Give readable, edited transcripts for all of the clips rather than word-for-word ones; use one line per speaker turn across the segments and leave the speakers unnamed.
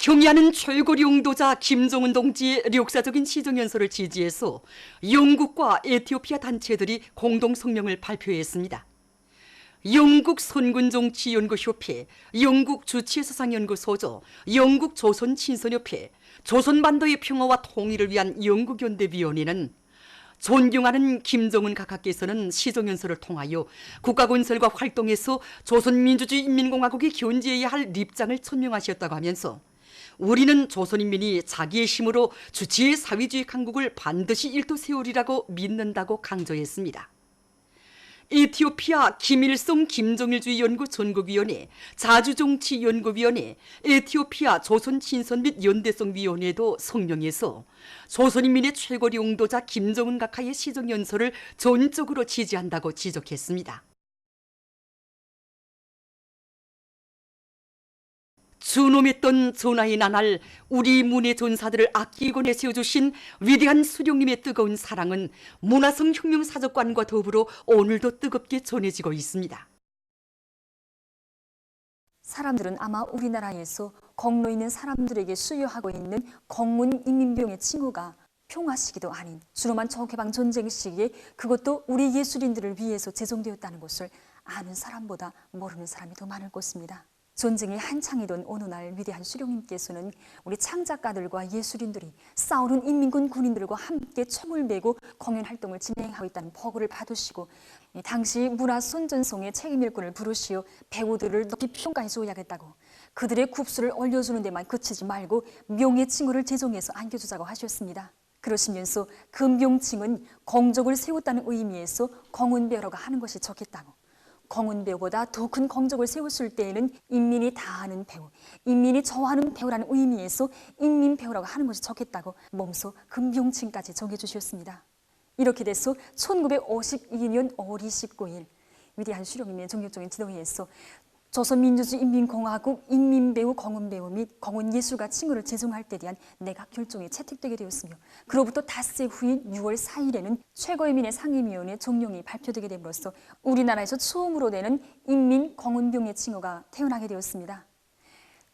경의하는 최고 용도자 김정은 동지의 역사적인 시정연설을 지지해서 영국과 에티오피아 단체들이 공동 성명을 발표했습니다. 영국 선군정치연구협회, 영국 주치의사상연구소조, 영국 조선친선협회, 조선반도의 평화와 통일을 위한 영국연대위원회는 존경하는 김정은 각하께서는 시정연설을 통하여 국가건설과 활동에서 조선민주주의인민공화국이 견지해야 할立장을 천명하셨다고 하면서 우리는 조선인민이 자기의 힘으로 주치의 사회주의 강국을 반드시 일도세우리라고 믿는다고 강조했습니다. 에티오피아 김일성 김정일주의 연구 전국위원회, 자주정치연구위원회, 에티오피아 조선친선 및 연대성위원회도 성명해서 조선인민의 최고 용도자 김정은 각하의 시정연설을 전적으로 지지한다고 지적했습니다. 준엄했던 전하의 나날 우리 문의 전사들을 아끼고 내세워주신 위대한 수령님의 뜨거운 사랑은 문화성 혁명사적관과 더불어 오늘도 뜨겁게 전해지고 있습니다.
사람들은 아마 우리나라에서 공로 있는 사람들에게 수여하고 있는 공문인민비용의 칭호가 평화시기도 아닌 주로만 저개방 전쟁 시기에 그것도 우리 예술인들을 위해서 제정되었다는 것을 아는 사람보다 모르는 사람이 더 많을 것입니다. 전쟁이 한창이던 어느 날 위대한 수령님께서는 우리 창작가들과 예술인들이 싸우는 인민군 군인들과 함께 총을 메고 공연 활동을 진행하고 있다는 보고를 받으시고 당시 문화선전송의 책임일꾼을 부르시어 배우들을 높이 평가해 줘야겠다고 그들의 굽수를 올려주는 데만 그치지 말고 명예칭호를 제정해서 안겨주자고 하셨습니다. 그러시면서 그 명칭은 공적을 세웠다는 의미에서 공은배우라고 하는 것이 좋겠다고, 공은배우보다 더 큰 공적을 세웠을 때에는 인민이 다 아는 배우, 인민이 좋아하는 배우라는 의미에서 인민배우라고 하는 것이 좋겠다고 몸소 그 명칭까지 정해주셨습니다. 이렇게 돼서 1952년 5월 29일 위대한 수령님의 정력적인 지도회에서 조선민주주의인민공화국 인민배우 공은배우 및 공은예술가 칭호를 제정할 때 대한 내각 결정이 채택되게 되었으며 그로부터 닷새 후인 6월 4일에는 최고인민의 상임위원회 종령이 발표되게 됨으로써 우리나라에서 처음으로 되는 인민공은병의 칭호가 태어나게 되었습니다.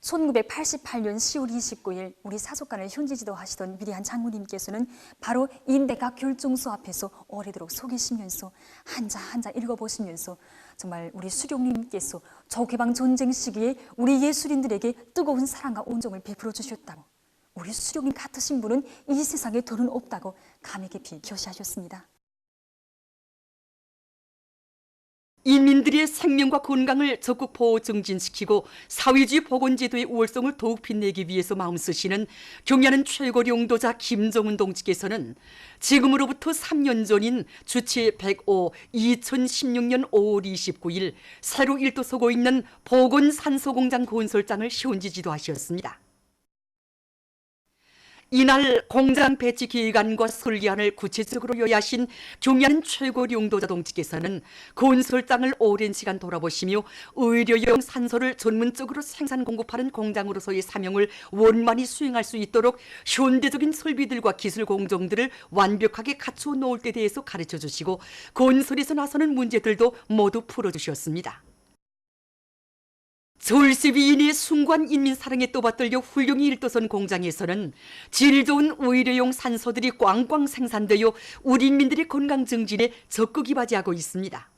1988년 10월 29일 우리 사속관을 현지 지도하시던 위대한 장모님께서는 바로 이 내각 결정서 앞에서 오래도록 서 계시면서 한자 읽어보시면서 정말 우리 수령님께서 저개방 전쟁 시기에 우리 예술인들에게 뜨거운 사랑과 온정을 베풀어 주셨다고, 우리 수령님 같으신 분은 이 세상에 더는 없다고 감회 깊이 교시하셨습니다.
인민들의 생명과 건강을 적극 보호 증진시키고 사회주의 복원제도의 우월성을 더욱 빛내기 위해서 마음쓰시는 경의하는 최고 용도자 김정은 동지께서는 지금으로부터 3년 전인 주치 105 2016년 5월 29일 새로 일도서고 있는 복원산소공장 건설장을 현지 지도하셨습니다. 이날 공장 배치 기간과 설계안을 구체적으로 요약하신 경의하는 최고 용도자 동지께서는 건설장을 오랜 시간 돌아보시며 의료용 산소를 전문적으로 생산 공급하는 공장으로서의 사명을 원만히 수행할 수 있도록 현대적인 설비들과 기술 공정들을 완벽하게 갖추어 놓을 때 대해서 가르쳐 주시고 건설에서 나서는 문제들도 모두 풀어주셨습니다. 절세비인의 숭고한 인민사랑에 떠받들려 훌륭히 일도선 공장에서는 질 좋은 의료용 산소들이 꽝꽝 생산되어 우리 인민들의 건강 증진에 적극 이바지하고 있습니다.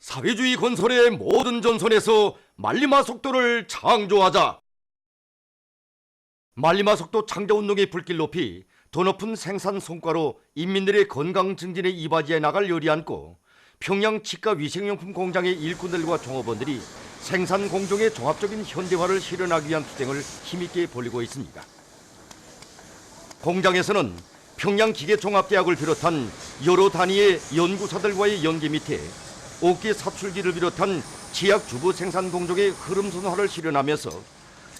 사회주의 건설의 모든 전선에서 말리마 속도를 창조하자. 말리마 속도 창조운동의 불길 높이 더 높은 생산 성과로 인민들의 건강 증진에 이바지해 나갈 요리안고 평양 치과 위생용품 공장의 일꾼들과 종업원들이 생산 공정의 종합적인 현대화를 실현하기 위한 투쟁을 힘있게 벌이고 있습니다. 공장에서는 평양기계종합대학을 비롯한 여러 단위의 연구사들과의 연계 밑에 옥기 사출기를 비롯한 치약 주부 생산 공정의 흐름선화를 실현하면서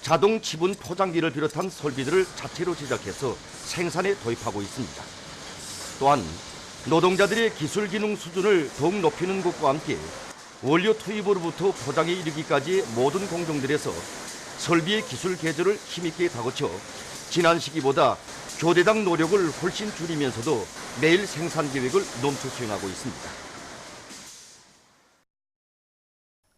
자동 지분 포장기를 비롯한 설비들을 자체로 제작해서 생산에 도입하고 있습니다. 또한 노동자들의 기술 기능 수준을 더욱 높이는 것과 함께 원료 투입으로부터 포장에 이르기까지의 모든 공정들에서 설비의 기술 개조를 힘있게 다그쳐 지난 시기보다 교대당 노력을 훨씬 줄이면서도 매일 생산 계획을 넘쳐 수행하고 있습니다.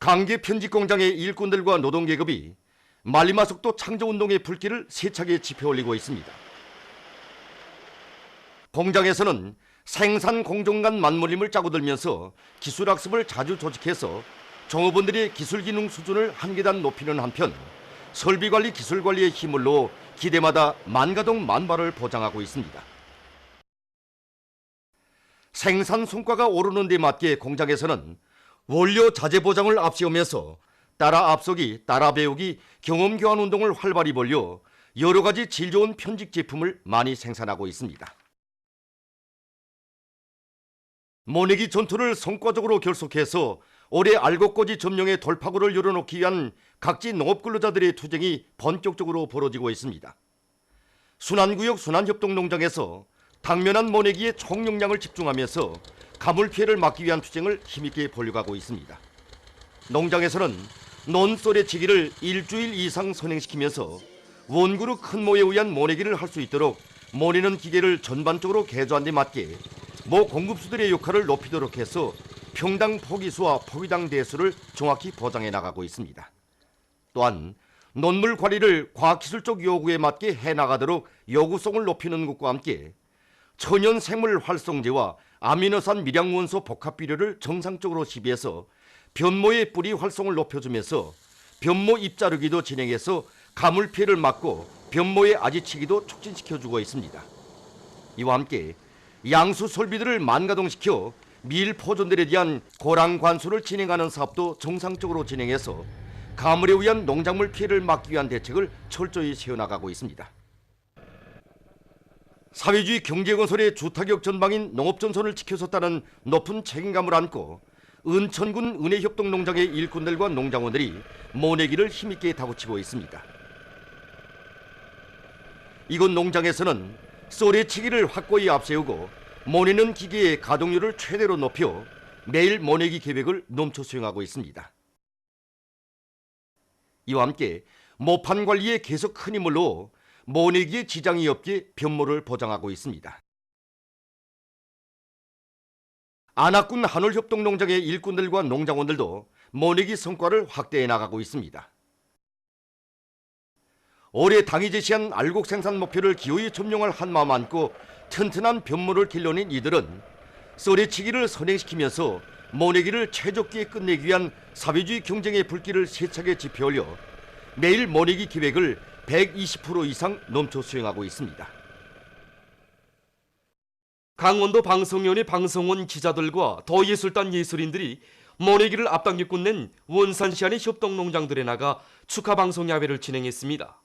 강계 편집 공장의 일꾼들과 노동계급이 말리마속도 창조운동의 불길을 세차게 지펴올리고 있습니다. 공장에서는 생산 공정 간 맞물림을 짜고들면서 기술학습을 자주 조직해서 종업원들의 기술기능 수준을 한 계단 높이는 한편 설비관리 기술관리의 힘을 놓아 기대마다 만가동 만발을 보장하고 있습니다. 생산 성과가 오르는 데 맞게 공장에서는 원료 자재 보장을 앞세우면서 따라 앞서기, 따라 배우기, 경험 교환 운동을 활발히 벌여 여러 가지 질 좋은 편집 제품을 많이 생산하고 있습니다. 모내기 전투를 성과적으로 결속해서 올해 알곡고지 점령의 돌파구를 열어놓기 위한 각지 농업근로자들의 투쟁이 본격적으로 벌어지고 있습니다. 순환구역 순환협동농장에서 당면한 모내기의 총력량을 집중하면서 가물 피해를 막기 위한 투쟁을 힘있게 벌려가고 있습니다. 농장에서는 논소래치기를 일주일 이상 선행시키면서 원그루 큰 모에 의한 모내기를 할 수 있도록 모내는 기계를 전반적으로 개조한 데 맞게 모 공급수들의 역할을 높이도록 해서 평당 포기수와 포기당 대수를 정확히 보장해 나가고 있습니다. 또한 논물 관리를 과학기술적 요구에 맞게 해나가도록 요구성을 높이는 것과 함께 천연 생물 활성제와 아미노산 미량 원소 복합 비료를 정상적으로 시비해서 변모의 뿌리 활성을 높여주면서 변모 잎자르기도 진행해서 가물 피해를 막고 변모의 아지치기도 촉진시켜주고 있습니다. 이와 함께 양수 설비들을 만가동시켜 밀 포존들에 대한 고랑 관수를 진행하는 사업도 정상적으로 진행해서 가물에 의한 농작물 피해를 막기 위한 대책을 철저히 세워나가고 있습니다. 사회주의 경제건설의 주타격 전방인 농업전선을 지켜섰다는 높은 책임감을 안고 은천군 은혜협동농장의 일꾼들과 농장원들이 모내기를 힘있게 다구치고 있습니다. 이곳 농장에서는 쏘래치기를 확고히 앞세우고 모내는 기계의 가동률을 최대로 높여 매일 모내기 계획을 넘쳐 수행하고 있습니다. 이와 함께 모판 관리에 계속 큰 힘을 넣어 모내기에 지장이 없게 변모를 보장하고 있습니다. 안악군 한올협동농장의 일꾼들과 농장원들도 모내기 성과를 확대해 나가고 있습니다. 올해 당이 제시한 알곡 생산 목표를 기어이 점령할 한마음 안고 튼튼한 변모를 길러낸 이들은 쏘래치기를 선행시키면서 모내기를 최적기에 끝내기 위한 사회주의 경쟁의 불길을 세차게 지펴올려 매일 모내기 기획을 120% 이상 넘쳐 수행하고 있습니다.
강원도 방송위원회 방송원 기자들과 더예술단 예술인들이 모내기를 앞당겨 끝낸 원산시 안의 협동농장들에 나가 축하방송야회를 진행했습니다.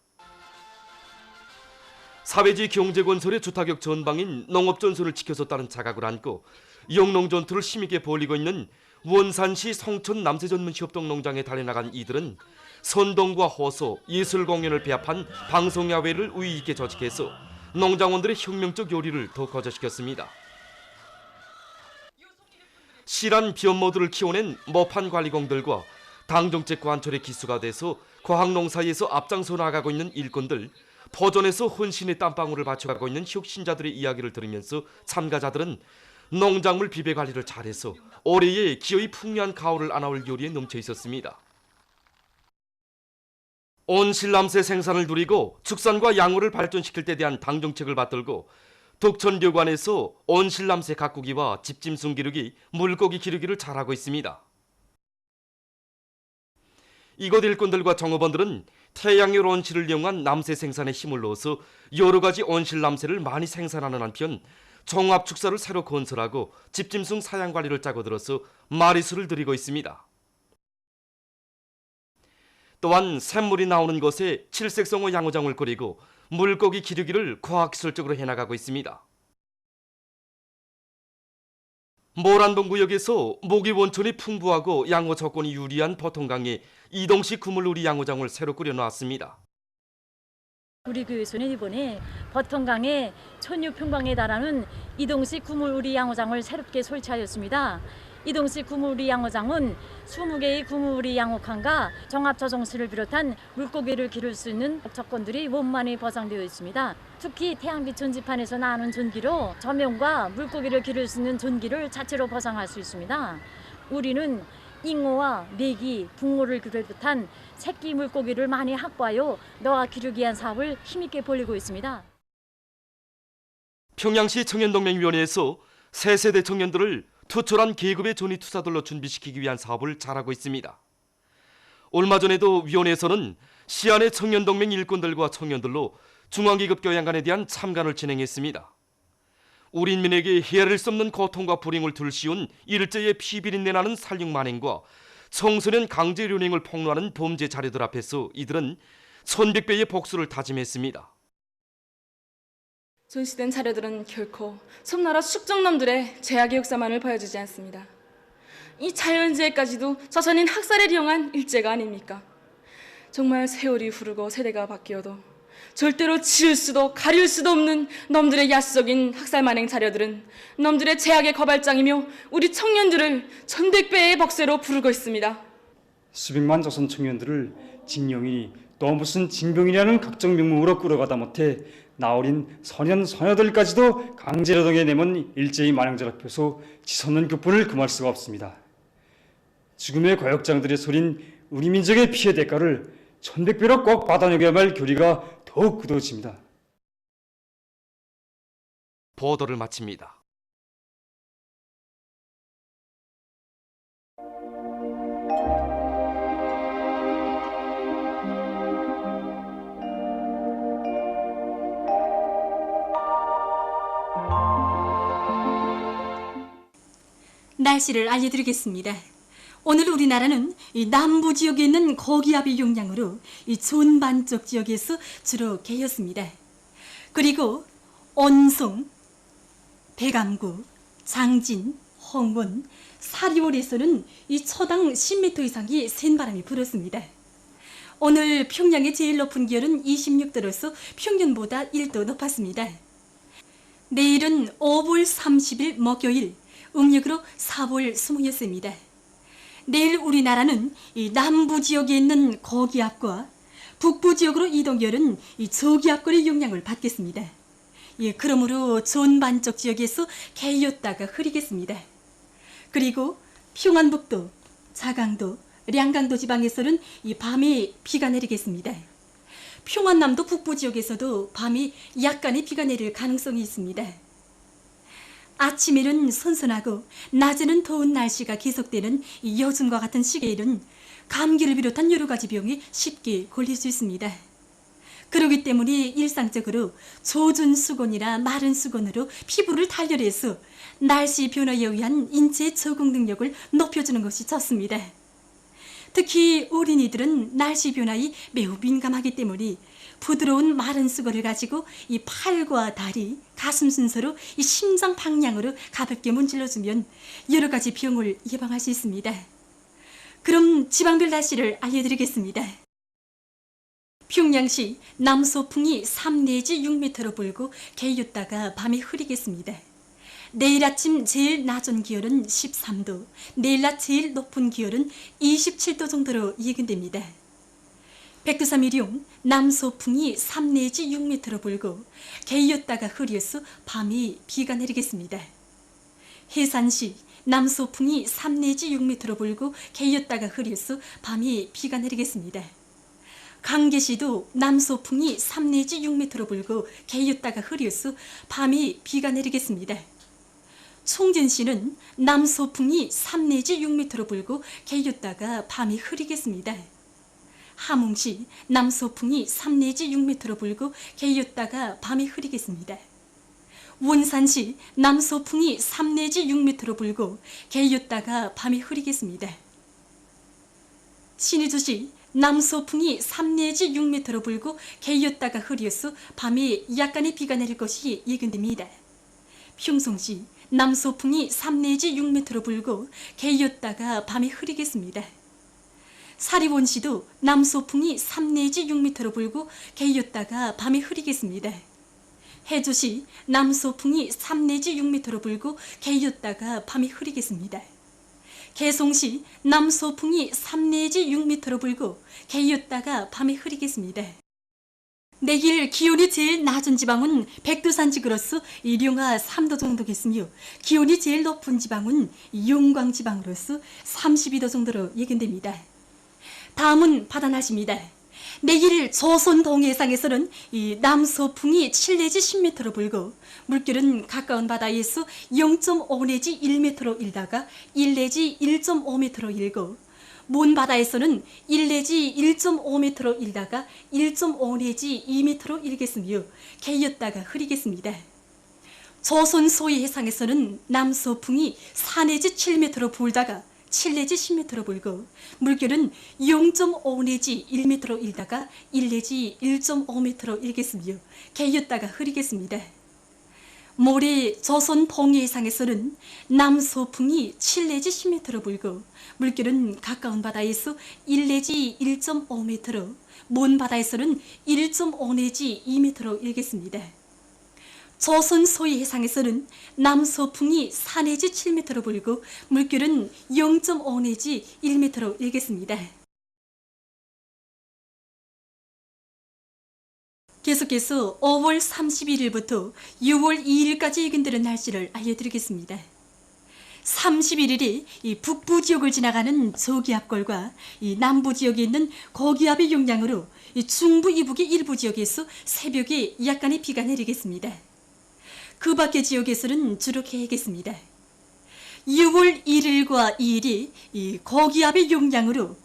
사회주의 경제건설의 주타격 전방인 농업전선을 지켜섰다는 자각을 안고 영농전투를 힘있게 벌이고 있는 원산시 성천 남세전문협동농장에 달려나간 이들은 선동과 호소, 예술공연을 배합한 방송야회를 우위 있게 조직해서 농장원들의 혁명적 요리를 더 거저시켰습니다. 실한 변모들을 키워낸 모판관리공들과 당정책 관철의 기수가 돼서 과학농사에서 앞장서 나가고 있는 일꾼들, 포전에서 혼신의 땀방울을 바쳐가고 있는 혁신자들의 이야기를 들으면서 참가자들은 농작물 비배 관리를 잘해서 올해의 기어이 풍요한 가을을 안아올 요리에 넘쳐 있었습니다. 온실남새 생산을 누리고 축산과 양호를 발전시킬 때 대한 당정책을 받들고 덕천旅관에서 온실남새 가꾸기와 집짐승 기르기, 물고기 기르기를 잘하고 있습니다. 이곳 일꾼들과 정업원들은 태양열 온실을 이용한 남새 생산에 힘을 넣어서 여러 가지 온실남새를 많이 생산하는 한편 종합축사를 새로 건설하고 집짐승 사양 관리를 짜고 들어서 마리수를 들이고 있습니다. 또한 샘물이 나오는 곳에 칠색성어 양어장을 꾸리고 물고기 기르기를 과학기술적으로 해나가고 있습니다. 모란봉구역에서 모기 원천이 풍부하고 양어 조건이 유리한 보통강에 이동식 그물우리 양어장을 새로 꾸려놨습니다.
우리 교회에서는 이번에 버통강에 1600평방에 달하는 이동식 구물우리 양어장을 새롭게 설치하였습니다. 이동식 구물우리 양어장은 20개의 구물우리 양어칸과 정합조정실을 비롯한 물고기를 기를 수 있는 조건들이 원만히 보장되어 있습니다. 특히 태양빛 전지판에서 나오는 전기로 조명과 물고기를 기를 수 있는 전기를 자체로 보장할 수 있습니다. 우리는 잉어와 메기, 붕어를 비롯한 새끼 물고기를 많이 확보하여 노화 기르기 위한 사업을 힘있게 벌이고 있습니다.
평양시 청년동맹위원회에서 새 세대 청년들을 투철한 계급의 존이 투자들로 준비시키기 위한 사업을 잘하고 있습니다. 얼마 전에도 위원회에서는 시안의 청년동맹 일꾼들과 청년들로 중앙기급 교양관에 대한 참관을 진행했습니다. 우리 인민에게 헤아릴 수 없는 고통과 불행을 들씌운 일제의 피비린내 나는 살육 만행과 청소년 강제 연행을 폭로하는 범죄 자료들 앞에서 이들은 천백배의 복수를 다짐했습니다.
전시된 자료들은 결코 섬나라 숙종놈들의 죄악의 역사만을 보여주지 않습니다. 이 자연재해까지도 자선인 학살을 이용한 일제가 아닙니까? 정말 세월이 흐르고 세대가 바뀌어도 절대로 지울 수도 가릴 수도 없는 놈들의 야수적인 학살 만행 자료들은 놈들의 죄악의 거발장이며 우리 청년들을 천백배의 복수로 부르고 있습니다.
수백만 조선 청년들을 징용이니 또 무슨 징병이라는 각종 명목으로 끌어가다 못해 나어린 소년 소녀들까지도 강제노동에 내몬 일제의 만행들 앞에서 치솟는 그분을 금할 수가 없습니다. 죽음의 과역장들의 소린 우리 민족의 피해 대가를 천백배로 꼭 받아내야만 할 교리가 더욱 굳어집니다.
보도를 마칩니다.
날씨를 알려드리겠습니다. 오늘 우리나라는 이 남부 지역에 있는 고기압의 영향으로 이 존반쪽 지역에서 주로 개였습니다. 그리고 온송, 백암구, 장진, 홍원, 사리월에서는 이 초당 10m 이상의 센 바람이 불었습니다. 오늘 평양의 제일 높은 기온은 26도로서 평년보다 1도 높았습니다. 내일은 5월 30일 목요일, 음력으로 4월 20일입니다. 내일 우리나라는 이 남부 지역에 있는 고기압과 북부 지역으로 이동결은 이 저기압골의 영향을 받겠습니다. 예, 그러므로 존반쪽 지역에서 개였다가 흐리겠습니다. 그리고 평안북도, 자강도, 량강도 지방에서는 이 밤에 비가 내리겠습니다. 평안남도 북부 지역에서도 밤에 약간의 비가 내릴 가능성이 있습니다. 아침에는 선선하고 낮에는 더운 날씨가 계속되는 이 요즘과 같은 시기에는 감기를 비롯한 여러 가지 병이 쉽게 걸릴 수 있습니다. 그렇기 때문에 일상적으로 젖은 수건이나 마른 수건으로 피부를 단련해서 날씨 변화에 의한 인체 적응 능력을 높여주는 것이 좋습니다. 특히 어린이들은 날씨 변화에 매우 민감하기 때문에 부드러운 마른 수건을 가지고 이 팔과 다리, 가슴 순서로 이 심장 방향으로 가볍게 문질러주면 여러 가지 병을 예방할 수 있습니다. 그럼 지방별 날씨를 알려드리겠습니다. 평양시 남서풍이 3 내지 6m로 불고 개였다가 밤에 흐리겠습니다. 내일 아침 제일 낮은 기온은 13도, 내일 낮 제일 높은 기온은 27도 정도로 예견됩니다. 백두산미령 남서풍이 3 내지 6m로 불고 개였다가 흐려서 밤에 비가 내리겠습니다. 해산시 남서풍이 3 내지 6m로 불고 개였다가 흐려서 밤에 비가 내리겠습니다. 강계시도 남서풍이 3 내지 6m로 불고 개였다가 흐려서 밤에 비가 내리겠습니다. 총진시는 남서풍이 3 내지 6m로 불고 개였다가 밤에 흐리겠습니다. 함흥시 남서풍이 3 내지 6m로 불고 개였다가 밤에 흐리겠습니다. 원산시 남서풍이 3 내지 6m로 불고 개였다가 밤에 흐리겠습니다. 신의주시 남서풍이 3 내지 6m로 불고 개였다가 흐려서 밤에 약간의 비가 내릴 것이 예견됩니다. 평성시 남서풍이 3 내지 6m로 불고 개였다가 밤에 흐리겠습니다. 사리원시도 남서풍이 3 내지 6m로 불고 개였다가 밤에 흐리겠습니다. 해주시 남서풍이 3 내지 6m로 불고 개였다가 밤에 흐리겠습니다. 개송시 남서풍이 3 내지 6m로 불고 개였다가 밤에 흐리겠습니다. 내일 기온이 제일 낮은 지방은 백두산지구로서 령하 3도 정도겠으며 기온이 제일 높은 지방은 용광지방으로서 32도 정도로 예견됩니다. 다음은 바다 날씨입니다. 내일 조선 동해상에서는 이 남서풍이 7 내지 10m로 불고 물결은 가까운 바다에서 0.5 내지 1m로 일다가 1 내지 1.5m로 일고 먼 바다에서는 1 내지 1.5m로 일다가 1.5 내지 2m로 일겠으며 개였다가 흐리겠습니다. 조선 소위 해상에서는 남서풍이 4 내지 7m로 불다가 7 내지 10m로 불고 물결은 0.5 내지 1m로 일다가 1 내지 1.5m로 일겠으며 개였다가 흐리겠습니다. 모레 조선 동해해상에서는 남서풍이 7 내지 10m로 불고 물결은 가까운 바다에서 1 내지 1.5m로 먼 바다에서는 1.5 내지 2m로 일겠습니다. 조선 소위 해상에서는 남서풍이 4 내지 7m로 불고 물결은 0.5 내지 1m로 일겠습니다. 계속해서 5월 31일부터 6월 2일까지 예견되는 날씨를 알려드리겠습니다. 31일이 이 북부 지역을 지나가는 저기압골과 이 남부 지역에 있는 고기압의 영향으로 이 중부 이북의 일부 지역에서 새벽에 약간의 비가 내리겠습니다. 그 밖의 지역에서는 주로 개겠습니다. 6월 1일과 2일이 이 고기압의 영향으로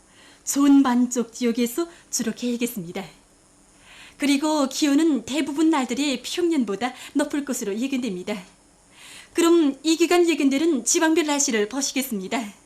전반쪽 지역에서 주로 개겠습니다. 그리고 기온은 대부분 날들이 평년보다 높을 것으로 예견됩니다. 그럼 이 기간 예견되는 지방별 날씨를 보시겠습니다.